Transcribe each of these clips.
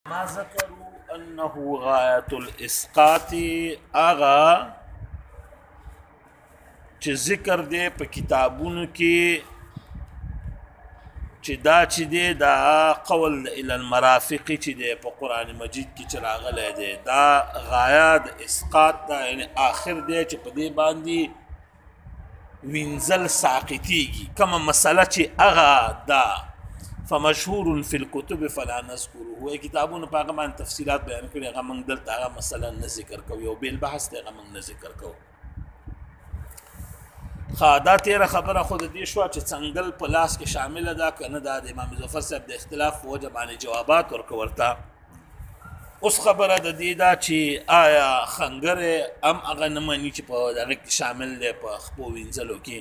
ما ذكروا أنه غاية الإسقاط أغا چې ذکر دی په کتابونو کې چې دی دا قول الى المرافق چې دی په قرآن مجید کې چې راغلی دی دا غایه د اسقاط دا یعنی آخر دی چې په دې باندې وینځل ساقطیږي کومه مسله چې هغه دا فمشهور في الكتب فلا نذكره هو کتابونو په هغه باندې تفصیلات بیان کړي هغه موږ دلته هغه مسله نه ذکر کوو یو بیل بحث دی هغه موږ نه ذکر کوو دا تیره خبره خود دې شوه چې څنګل په لاس کې شامله ده که نه ده د امام ظفر صاحب د اختلاف په وجه باندې جوابات ورکړه ورته اوس خبره د دې ده چې آیا خنګر هم هغه نه مني چې په هغه کې شامل دی په خپو وینځلو کې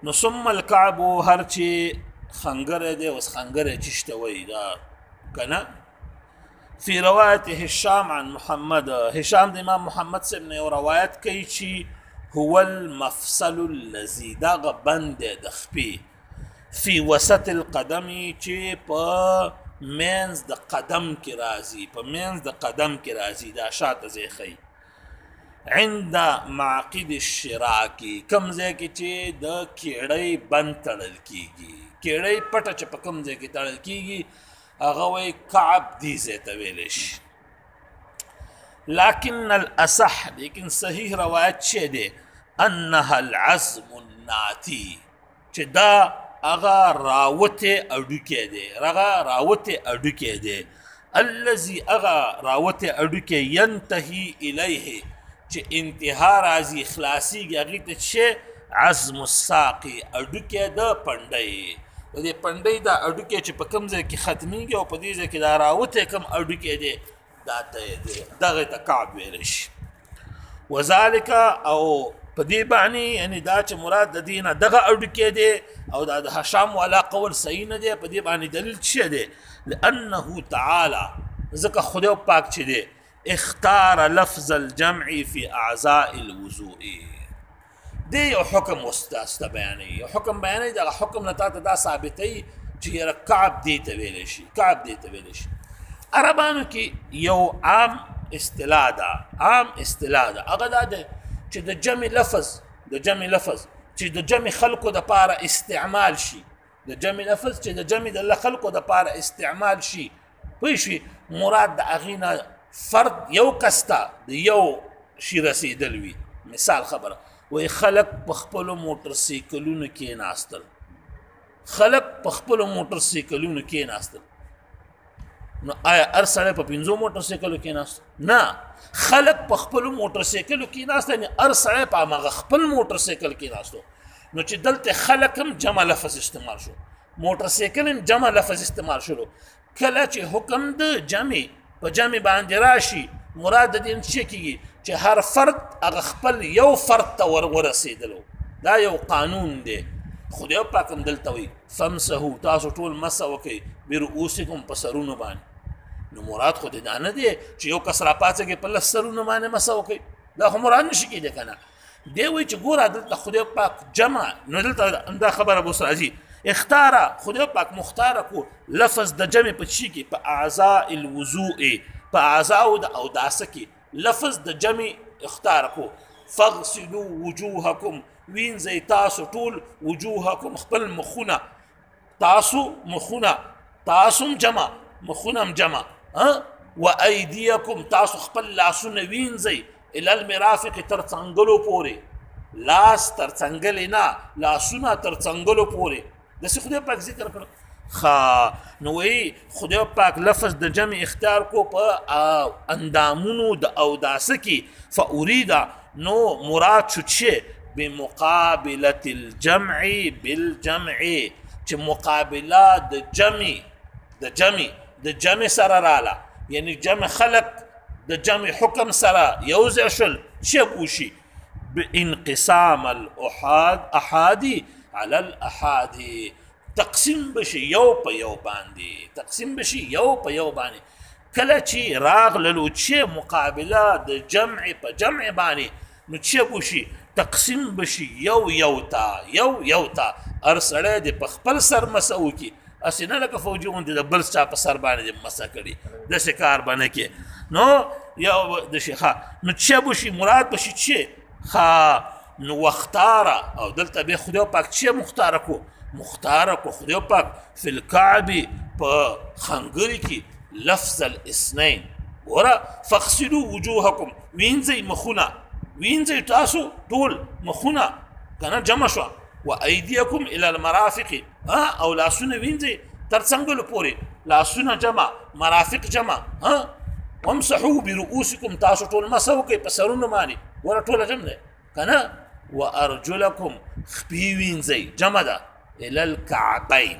نو ثم الکعب هر چې خنګر دی اوس خنګر چشته وایي دا که نه فی روایت هشام عن محمد هشام د امام محمد صاحب نه یو روایت کوي چې هو المفصل الذي دا بند د خپې فی وسط القدم چې په منځ د قدم کې راځي په منځ د قدم کې راځي دا شاته ځای ښیي عند معقد الشراک کوم ځای کې چې د کیړۍ بند تړل کیږي کیړۍ پټه چې په کوم ځای کې تړل کیږي هغه وایي کعب دې ځای ته ویلی شي لكن الأصح لیکن صحیح روایت چه دی انها العزم الناتی چې دا هغه راوته اډوکې دی هغه راوته اډوکې دی الذي هغه راوته اډوکې ينتهي الیه چې انتها راځي خلاصیږي هغې ته چې عزم الساقي اډوکې د پنډۍ د دې پنډۍ دا اډوکې چې په کوم ځای کې ختمیږي او په دې ځای کې دا راوته کوم اډوکې دی دغه ته کعب ویلی شي وذلك او په دې باندې یعنی دا چې مراد د دې نه دغه اډوکې دی او دا د هشام والا قول صحیح نه دی په دې باندې دلیل څه دی لانه تعالی ځکه خدای پاک چې دی اختار لفظ الجمع في اعضاء الوضوء دی یو حکم واستاسته بیانوي یو حکم بیانوي دغه حکم نه تاته دا ثابتوي چې کعب دې ته ویلی شي کعب دې ته ویلی شي عربانو کې یو عام اصطلاح ده هغه دا ده چې د جمع لفظ چې د جمع خلقو د پاره استعمال شي د جمع لفظ چې د جمع د خلقو د پاره استعمال شي پوه شئ مراد د هغې نه فرد یو کس ته د یو شي رسېدل وي مثال خبره وایي خلک په خپلو موټر سایکلونو کېناستل نو آیا هر سړی په 5 موټر سایکلو کېناست نه خلک په خپلو موټر سایکلو کېناست یعنې هر سړی په هماغه خپل موټر سایکل کېناستو نو چې دلته خلک هم جمع لفظ استعمال شو موټر سایکل هم جمع لفظ استعمال شلو کله چې حکم د جمع په جمع باندې راشي مراد د دې څه کېږي چې هر فرد هغه خپل یو فرد ته ورسېدلو دا یو قانون دی خدای پاک هم دلته وایي فامسحوا تاسو ټول مسح وکئ برؤوسکم په سرونو باندې نو مراد خو دا نه دی چې یو کس راپاڅېږي په لس سرونو باندې مسح وکئ دا خو مراد نشي کېدی که نه دی وایي چې ګوره دلته خدای پاک جمع نو دلته دا خبره به اوس راځي اختاره خدای پاک مختاره کو لفظ د جمع په چی کې په اعضاء الوضوء په اعضاء د اوداسه کې لفظ د جمع اختاره کو فاغسلوا وجوهکم وینځئ تاسو ټول وجوهکم خپل مخونه تاسو هم جمع مخونه هم جمع وایدیکم تاسو خپل لاسونه وینځئ الی المرافق تر څنګلو پورې لاس تر څنګلې نه لاسونه تر څنګلو پورې داسې خدای پاک ذکر کړ نو وایي خدای پاک لفظ د جمع اختیار کو په اندامونو د اوداسه کې فاریده نو مراد شو چې بمقابلة الجمع بالجمع چې مقابله د جمع سره رااله یعنی جمع خلق د جمع حکم سره یو ځای شول چې وشي بانقسام الاحادي على الاحادي تقسیم بشي یو په یو باندې کله چې راغللو چې مقابله د جمع په جمع باندې نو چې وشي تقسیم بشي یو تا هر سړی د په خپل سر مسح وکړي اسې نه لکه فوجي غوندې د بل چا په سر باندې دې مسه کړي داسې کار به نه کې نو یو د شي نو څه به شي مراد به شي چې نو واختاره او دلته بیا خدای پاک څه مختاره کو خدای پاک فی الکعب په خنګري کې لفظ الاثنين ورا فاغسلوا وجوهكم وینځئ مخونه وینځئ تاسو ټول مخونه کنه جمع شو وايديكم الى المرافق او لاسونه وینځئ تر څنګه پورې لاسونه جمع مرافق جمع وامسحوا برؤوسكم تاسو ټول مسحو کوي په سرونو باندې ورا ټول جمع ده کنه وارجلكم خپي وینځئ جمع ده الى الكعبين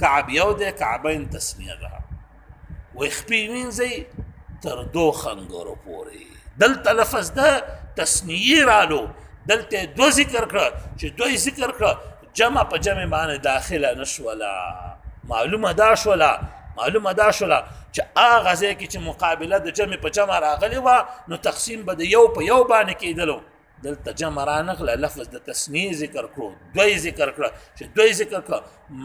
كعب یو ده کعبین تسنیه ده وخپي وینځئ تر دو خنګرو پورې دلته لفظ ده تسنیه رالو دلته دو ذکر کړه چې دوی ذکر کړه جمع په جمع باندې داخله نشولا معلومه دا شولا چې هغه ځای کې چې مقابله د جمع په جمع راغلی وه نو تقسیم به د یو په یو باندې کېدلو دلته جمع رانغله لفظ د تسنیه ذکر کړو دوی ذکر کړه چې دوی ذکر کړه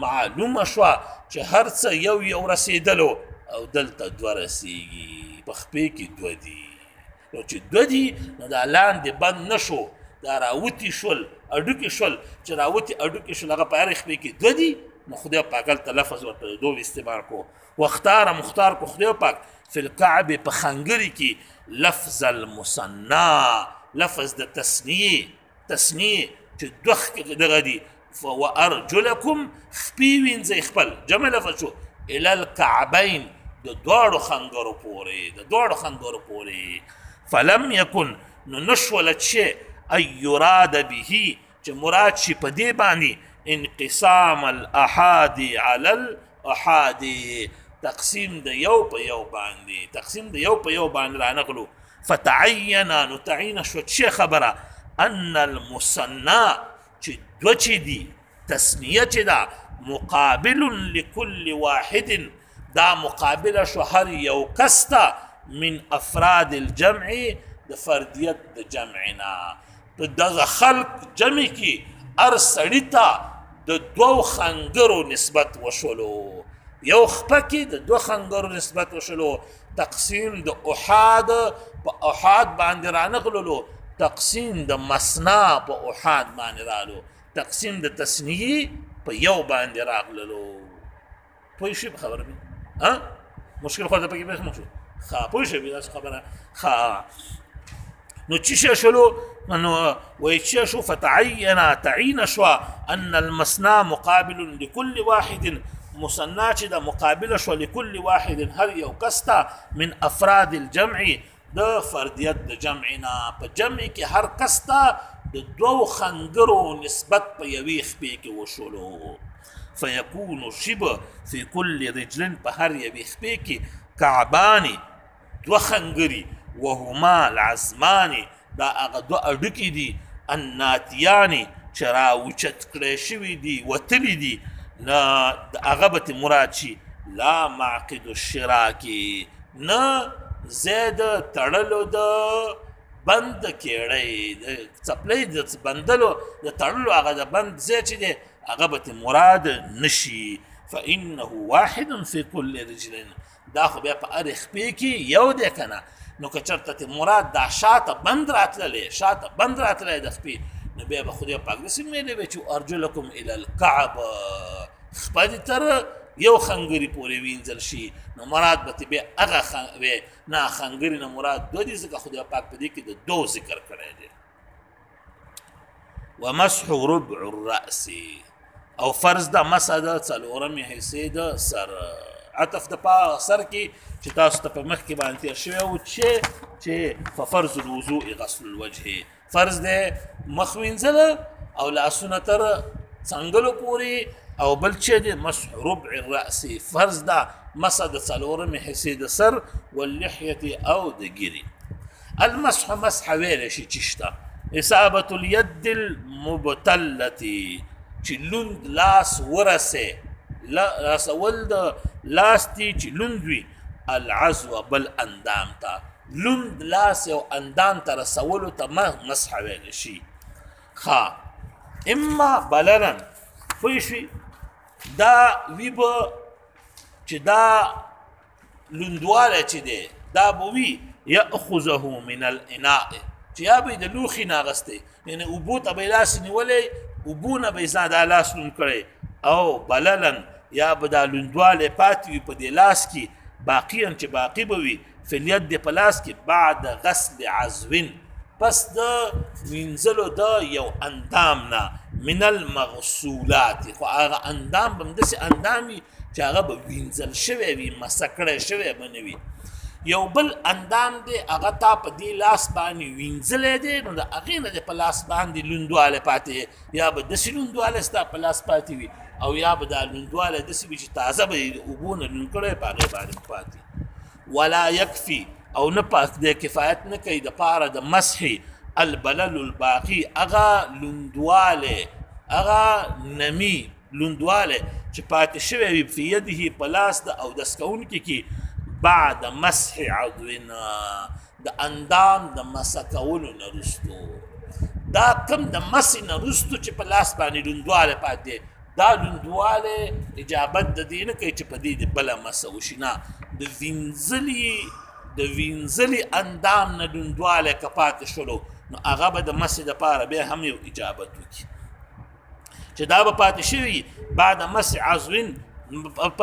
معلومه شوه چې هر څه یو رسېدلو او دلته دوه رسېږي په خپې کې دوه دي نو چې دوه دي نو دا لاندې بند نشو دا راوتي شول اډوکې شول چې راوتي اډوکې شول هغه په هرې خپې کې دوه دي نو خدای پاک هلته لفظ ورته دو استعمال کو مختار کو خدای پاک فی الکعب په خنګري کې لفظ المثنى لفظ د تسنیه چې دوه دغه دي وارجلکم خپې وینځئ خپل جمع لفظ شو الى الكعبين د دواړو خنګرو پورې فلم يكن نو نشولت شي ای یراد به چې مراد شي په دې باندې انقسام الاحاد على الاحاد تقسیم د یو په یو باندې رانغلو فتعینا نو تعین شو چې خبره ان المثنى چې دوه چې دي تسنیه چې ده مقابل لكل واحد دا مقابله شو هر یو کسته من افراد الجمع د فردیت د جمعنا په دغه خلق جمع کې هر سړي ته د دوو خنګرو نسبت وشولو یو خپه کې د دوه خنګرو نسبت وشولو تقسیم د احاد په احاد باندې رانغللو تقسیم د مسنا په احاد باندې رالو تقسیم د تسنیه په یو باندې راغللو پوه شئ په خبره مې مشکل خو د پکې به مو شو پوه شئ دا خبره نو چې شلو نو ويتشي شو تعين شو ان المثنى مقابل لكل واحد مثنى چې د مقابله شو لكل واحد هر یو کستا من افراد الجمع د فردیت د جمعنا په جمع کې هر کستا د دوو خنګرو نسبت په یوې خپې کې وشولو فیکون شبه فی کل رجل په هر یوې خپې کې کعبان دوه خنګري وهما العزمان دا هغه دوه اډوکې دي الناتیان چې راوچت کړی شوي دي وتلي دي هغه به مراد شي لا معقد الشراک نه زید تړلو د بند کېړی د څپلۍ د بندلو د تړلو هغه د بند ځای چې دی هغه به مراد نشي فانه واحد فی کل رجل دا خو بیا په هرې خپې کې یو دی که نه نو که چېرته مراد دا شاته بند راتللی د خپې نو بیا به خدای پاک داسې ویلی وی چې ارجلکم الی الکعب خپه دې تر یو خنګري پورې وینځل شي نو مراد به بیا هغه نه خنګري نه مراد دوه دي ځکه خدای پاک په دې کې د دو ذکر کړی دی ومسح ربع الرأس او فرض ده مسح د څلورمې حصې د سر عطف د په سر کې چې تاسو ته په مخ کې باندې تېر شوی و چې ففرض الوضوء غسل الوجه فرض دی مخ وینځل او لاسونه تر څنګلو پورې او بل چې دی مسح ربع الرأس فرض ده مسح د څلورمې حصې د سر واللحیة او د ګیري المسح مسح ویلی شي چې شته اصابة الید المبتلة چې لوند لاس ورسې رسول د لاس تی چې لوند وي العزو بل اندام ته لوند لاس یو اندام ته رسولو ته مسح ویلی شي اما بللا پوه شوي دا وی به چې دا لوندوالی چې دی دا به وي یأخذه من الاناء چې یا به یې د لوښي نه اغستی یعنې اوبو ته به یې لاس نیولی اوبو نه به یې ځان دا لاس لوند کړی او بللا یا به دا لوندوالی پاتې وي په دې لاس کې باقیا چې باقي به وي فی الید په لاس کې بعد غسل عضو پس د وینځلو د یو اندام نه من المغسولات خو هغه اندام به همداسې اندام وي چې هغه به وینځل شوی وي مسه کړی شوی به نه وي یو بل اندام دی هغه تا په دې لاس باندې وینځلی دی نو د هغې نه دی په لاس باندې لوندوالی پاتې یا به داسې لوندوالی ستا په لاس پاتې وي او یا به دا لوندوالی داسې وي چې تازه به یې اوبو نه لوند کړی په هغې باندې پاتې ولا یکفي او نه پاک دی کفایت نه کوي دپاره د مسح البلل الباقي هغه لوندوالی هغه نمی لوندوالی چې پاتې شوی وي په یده په لاس د اودس کوونکي کې بعد مسح عضونا د اندام د مسح کولو نه وروستو دا کم د مسح نه وروستو چې په لاس باندې لوندوالی پاتې دی دا لوندوالی اجابت د دې نه کوي چې په دې د بله مسح وشي نه د وینځلي اندام نه لوندوالی که پاتې شولو نو هغه به د مسح دپاره بیا هم یو اجابت وکړي چې دا به پاتې شوي بعد مسح عضو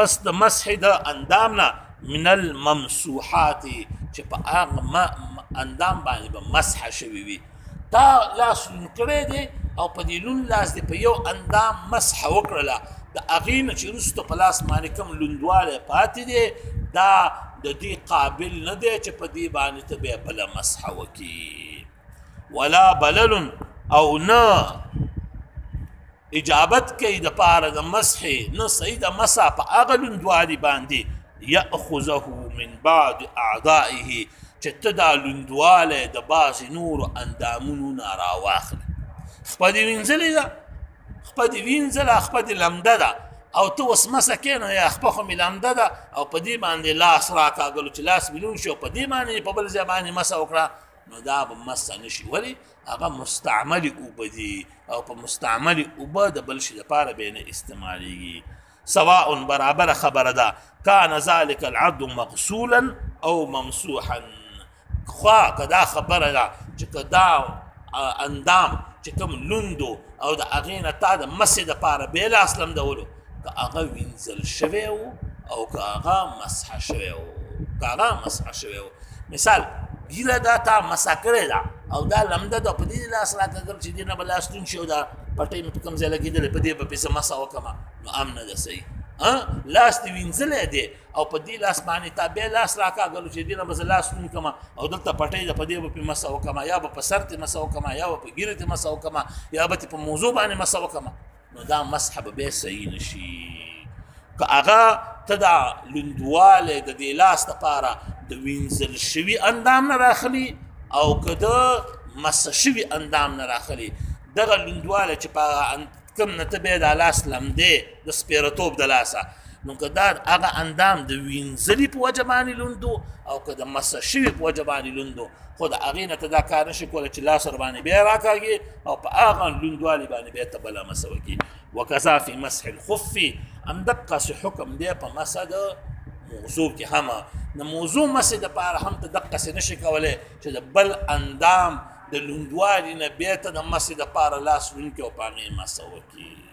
پس د مسح د اندام نه من الممسوحات چې په هغه اندام باندې به مسح شوي وي تا لاس لوند کړی دی او په دې لوند لاس دی په یو اندام مسح وکړله د هغې نه چې وروسته په لاس باندې کوم لوندوالی پاتې دی دا د دې قابل نه دی چې په دې باندې ته بیا بله مسح وکړي ولا بلل او نه اجابت کوي دپاره د مسح نه صحیح د مسح په هغه لوندوالي باندې یأخذه من بعد اعضائه چې ته دا لوندوالی د بعضې نورو اندامونو نه راواخله خپه دې وینځلې ده خپه دې وینځله خپه دې لمده ده او ته اوس مسح کښېنه یا خپه خو مې لمده ده او په دې باندې لاس راکاږلو چې لاس مې لوند شي او په دې باندې په بل ځای باندې مسح وکړه نو دا به مسح نه شي ولې هغه مستعملې اوبه دي او په مستعملې اوبه د بل شي دپاره به نه استعمالیږي سواء برابر خبره ده كان ذلك العضو مغسولا او ممسوحا خوا که دا خبره ده چې که دا اندام چې کوم لوندو او د هغې نه تا د مسح دپاره بې لاس لمدولو که هغه وینځل شوی و او که هغه مسح شوی و مثال ګیره دا تا مسح کړې ده او دا لمده ده په دې لاس راکاږل چې دې نه به لاس لوند شي او دا پټۍ مې په کوم ځای لګېدلې په دې به پسې مسح وکړمه نو هم نه ده صحیح لاس دې وینځلی دی او په دې لاس باندې تا بیا لاس راکاږلو چې دې نه به زه لاس لوند کړمه او دلته پټۍ ده په دې به پې مسح وکړمه یا به په سر تې مسح وکړمه یا به په ګیره تې مسح وکړمه یا به تې په موضوع باندې مسح وکړمه نو دا مسح به بیا صحیح نه شي که هغه ته دا لوندوالی د دې لاس دپاره د وینځل شوي اندام نه راخلي او که د مسح شوي اندام نه راخلي دغه لوندوالی چې په کوم نه ته بیا دا لاس لمدې د سپېرهتوب د لاسه نو که دا هغه اندام د وینځلي په وجه باندې لوندو او که د مسح شوي په وجه باندې لوندو خو د هغې نه ته دا کار نشي کولی چې لاس ورباندې بیا راکاږي او په هغه لوندوالي باندې بیا ته بله مسح وکړي وکذا فی مسح الخف همدقسې حکم دی په مسح د موضوع کې هم د موضوع مسح دپاره هم ته دقسې نشي کولی چې د بل اندام د لوندوالي نه بیا ته د مسح دپاره لاس لوند کړي او په هغې مسح وکړي